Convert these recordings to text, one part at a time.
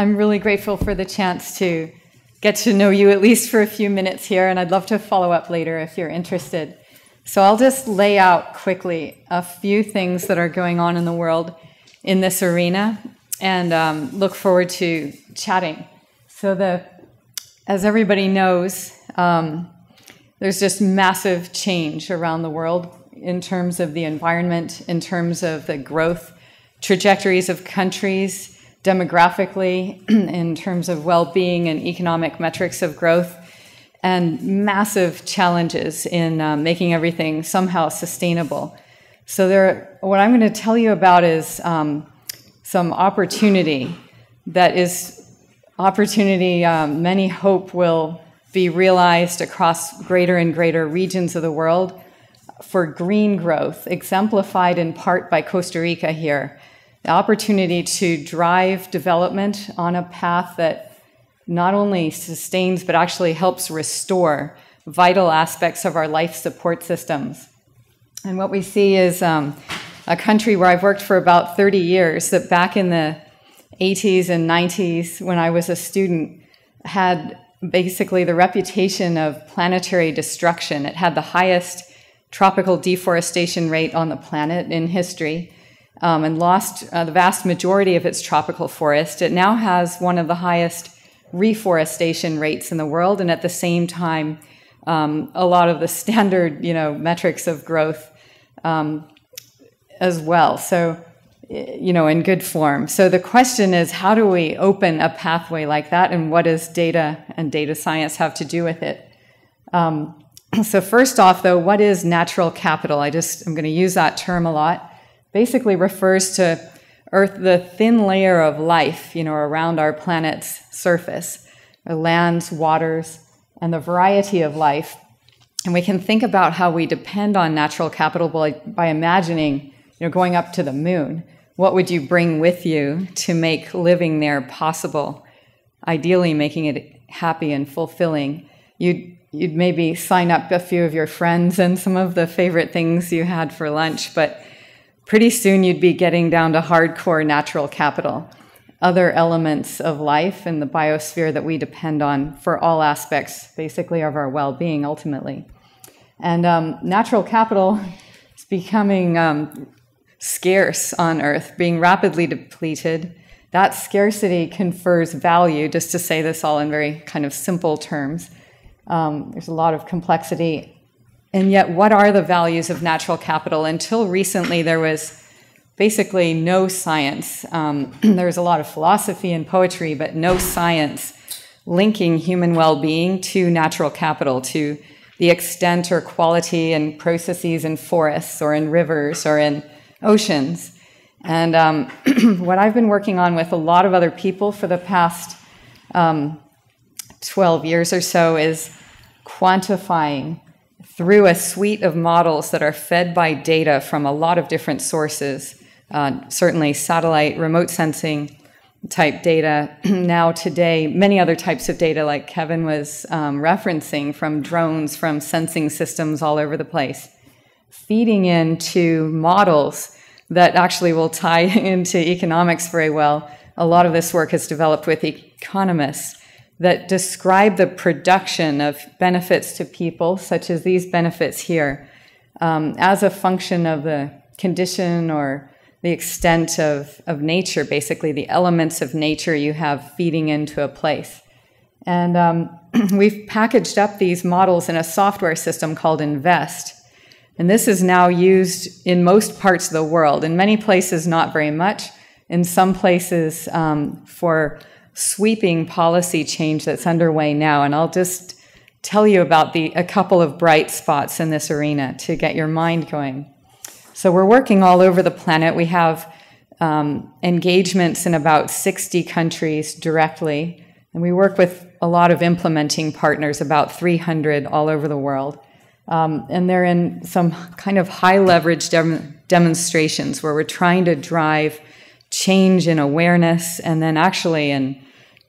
I'm really grateful for the chance to get to know you at least for a few minutes here, and I'd love to follow up later if you're interested. So I'll just lay out quickly a few things that are going on in the world in this arena, and look forward to chatting. So as everybody knows, there's just massive change around the world in terms of the environment, in terms of the growth trajectories of countries, demographically, in terms of well-being and economic metrics of growth, and massive challenges in making everything somehow sustainable. So what I'm going to tell you about is some opportunity that is opportunity many hope will be realized across greater and greater regions of the world for green growth, exemplified in part by Costa Rica here. The opportunity to drive development on a path that not only sustains but actually helps restore vital aspects of our life support systems. And what we see is a country where I've worked for about 30 years that back in the 80s and 90s when I was a student had basically the reputation of planetary destruction. It had the highest tropical deforestation rate on the planet in history. And lost the vast majority of its tropical forest. It now has one of the highest reforestation rates in the world, and at the same time, a lot of the standard, metrics of growth as well. So, in good form. So the question is, how do we open a pathway like that, and what does data and data science have to do with it? So first off, though, what is natural capital? I'm going to use that term a lot. Basically refers to Earth, the thin layer of life, around our planet's surface, our lands, waters, and the variety of life. And we can think about how we depend on natural capital by imagining, going up to the moon. What would you bring with you to make living there possible? Ideally, making it happy and fulfilling. You'd maybe sign up a few of your friends and some of the favorite things you had for lunch, but pretty soon you'd be getting down to hardcore natural capital, other elements of life and the biosphere that we depend on for all aspects, basically, of our well-being, ultimately. And natural capital is becoming scarce on Earth, being rapidly depleted. That scarcity confers value, just to say this all in very kind of simple terms. There's a lot of complexity. And yet, what are the values of natural capital? Until recently, there was basically no science. There's a lot of philosophy and poetry, but no science linking human well-being to natural capital, to the extent or quality and processes in forests or in rivers or in oceans. And what I've been working on with a lot of other people for the past 12 years or so is quantifying through a suite of models that are fed by data from a lot of different sources, certainly satellite, remote sensing type data. Now today, many other types of data like Kevin was referencing, from drones, from sensing systems all over the place, feeding into models that actually will tie into economics very well. A lot of this work is developed with economists that describe the production of benefits to people, such as these benefits here, as a function of the condition or the extent of nature, basically the elements of nature you have feeding into a place. And we've packaged up these models in a software system called Invest. And this is now used in most parts of the world. In many places, not very much. In some places, for sweeping policy change that's underway now. And I'll just tell you about a couple of bright spots in this arena to get your mind going. So we're working all over the planet. We have engagements in about 60 countries directly. And we work with a lot of implementing partners, about 300 all over the world. And they're in some kind of high leverage demonstrations where we're trying to drive change in awareness and then actually in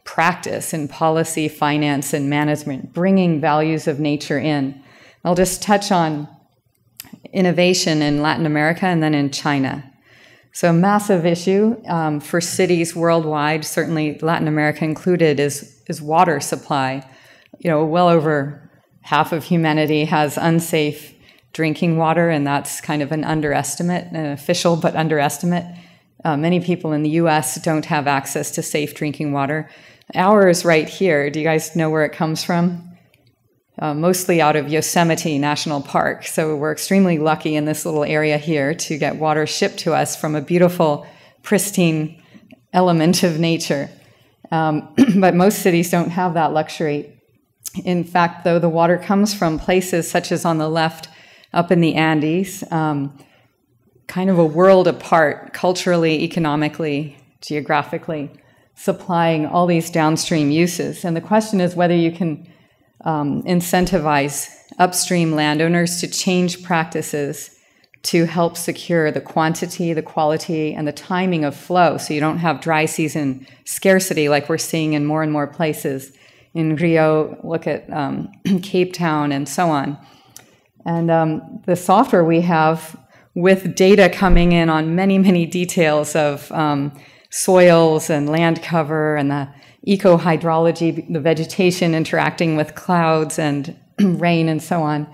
practice, in policy, finance, and management, bringing values of nature in. I'll just touch on innovation in Latin America and then in China. So a massive issue for cities worldwide, certainly Latin America included, is water supply. Well over half of humanity has unsafe drinking water, and that's kind of an underestimate, an official but underestimate. Many people in the US don't have access to safe drinking water. Ours right here, do you guys know where it comes from? Mostly out of Yosemite National Park. So we're extremely lucky in this little area here to get water shipped to us from a beautiful, pristine element of nature. But most cities don't have that luxury. In fact, though, the water comes from places such as on the left, up in the Andes, kind of a world apart, culturally, economically, geographically, supplying all these downstream uses. And the question is whether you can incentivize upstream landowners to change practices to help secure the quantity, the quality, and the timing of flow, so you don't have dry season scarcity like we're seeing in more and more places. In Rio, look at Cape Town, and so on. And the software we have, with data coming in on many, many details of soils and land cover and the eco-hydrology, the vegetation interacting with clouds and rain and so on,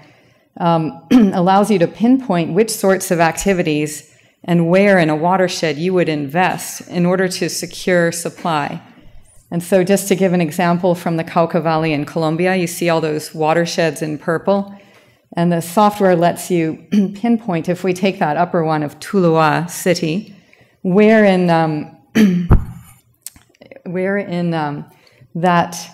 allows you to pinpoint which sorts of activities and where in a watershed you would invest in order to secure supply. And so just to give an example from the Cauca Valley in Colombia, you see all those watersheds in purple, and the software lets you pinpoint, if we take that upper one of Tuluá city, where in that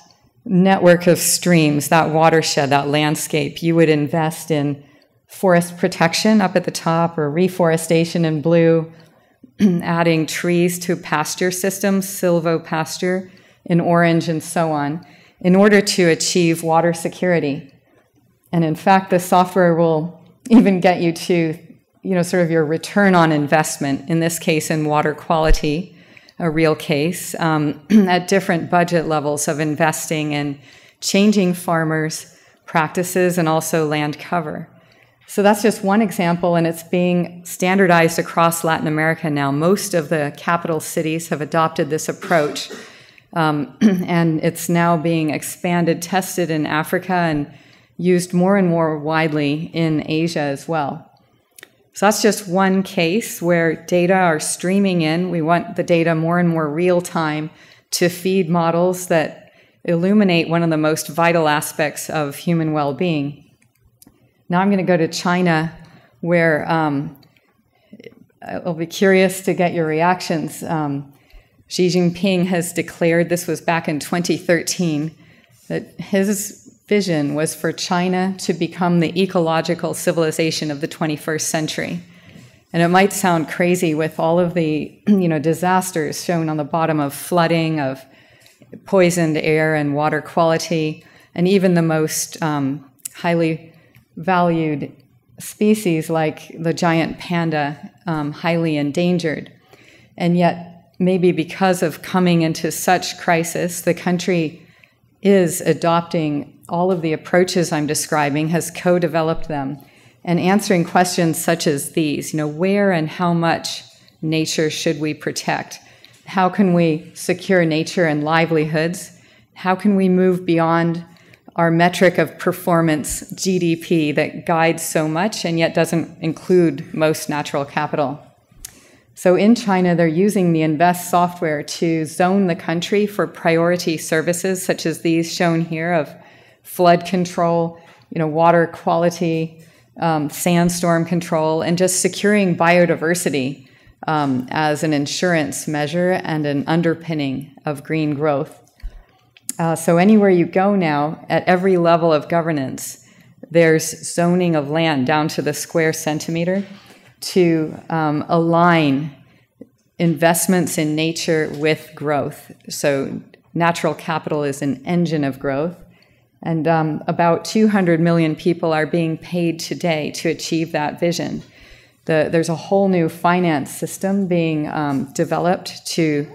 network of streams, that watershed, that landscape, you would invest in forest protection up at the top, or reforestation in blue, adding trees to pasture systems, silvopasture in orange, and so on, in order to achieve water security. And in fact, the software will even get you to, sort of your return on investment, in this case in water quality, a real case, at different budget levels of investing in changing farmers' practices and also land cover. So that's just one example, and it's being standardized across Latin America now. Most of the capital cities have adopted this approach, and it's now being expanded, tested in Africa, and used more and more widely in Asia as well. So that's just one case where data are streaming in. We want the data more and more real time to feed models that illuminate one of the most vital aspects of human well-being. Now I'm going to go to China, where I'll be curious to get your reactions. Xi Jinping has declared, this was back in 2013, that his vision was for China to become the ecological civilization of the 21st century. And it might sound crazy with all of the disasters shown on the bottom, of flooding, of poisoned air and water quality, and even the most highly valued species like the giant panda, highly endangered. And yet, maybe because of coming into such crisis, the country is adopting all of the approaches I'm describing, has co-developed them, and answering questions such as these, where and how much nature should we protect? How can we secure nature and livelihoods? How can we move beyond our metric of performance, GDP, that guides so much and yet doesn't include most natural capital? So in China, they're using the INVEST software to zone the country for priority services such as these shown here, of flood control, water quality, sandstorm control, and just securing biodiversity as an insurance measure and an underpinning of green growth. So anywhere you go now, at every level of governance, there's zoning of land down to the square centimeter to align investments in nature with growth. So natural capital is an engine of growth. And about 200 million people are being paid today to achieve that vision. There's a whole new finance system being developed to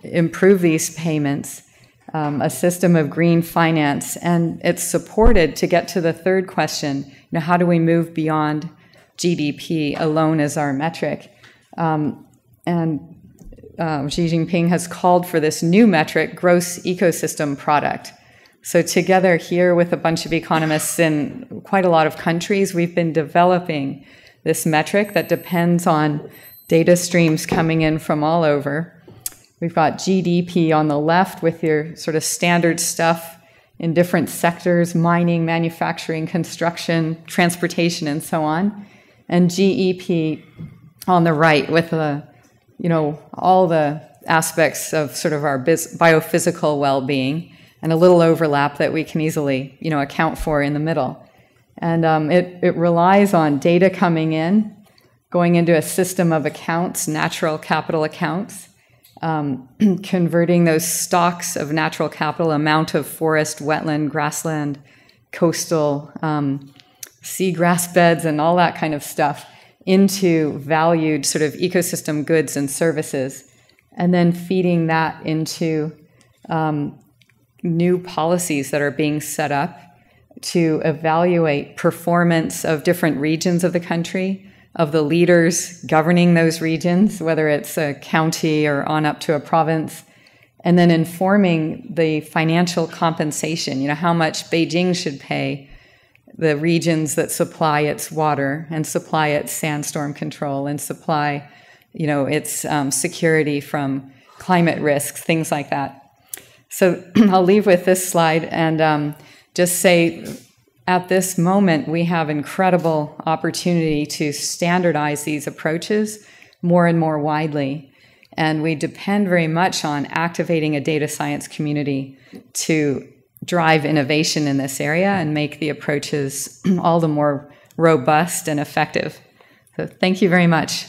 improve these payments, a system of green finance, and it's supported to get to the third question, how do we move beyond GDP alone as our metric, Xi Jinping has called for this new metric, gross ecosystem product. So together here with a bunch of economists in quite a lot of countries, we've been developing this metric that depends on data streams coming in from all over. We've got GDP on the left with your sort of standard stuff in different sectors, mining, manufacturing, construction, transportation, and so on. And GEP on the right with all the aspects of sort of our biophysical well-being, and a little overlap that we can easily, account for in the middle. And it relies on data coming in, going into a system of accounts, natural capital accounts, converting those stocks of natural capital, amount of forest, wetland, grassland, coastal, seagrass beds, and all that kind of stuff into valued sort of ecosystem goods and services, and then feeding that into new policies that are being set up to evaluate performance of different regions of the country, of the leaders governing those regions, whether it's a county or on up to a province, and then informing the financial compensation, how much Beijing should pay the regions that supply its water and supply its sandstorm control and supply, its security from climate risks, things like that. So I'll leave with this slide and just say, at this moment, we have incredible opportunity to standardize these approaches more and more widely. And we depend very much on activating a data science community to drive innovation in this area and make the approaches all the more robust and effective. So thank you very much.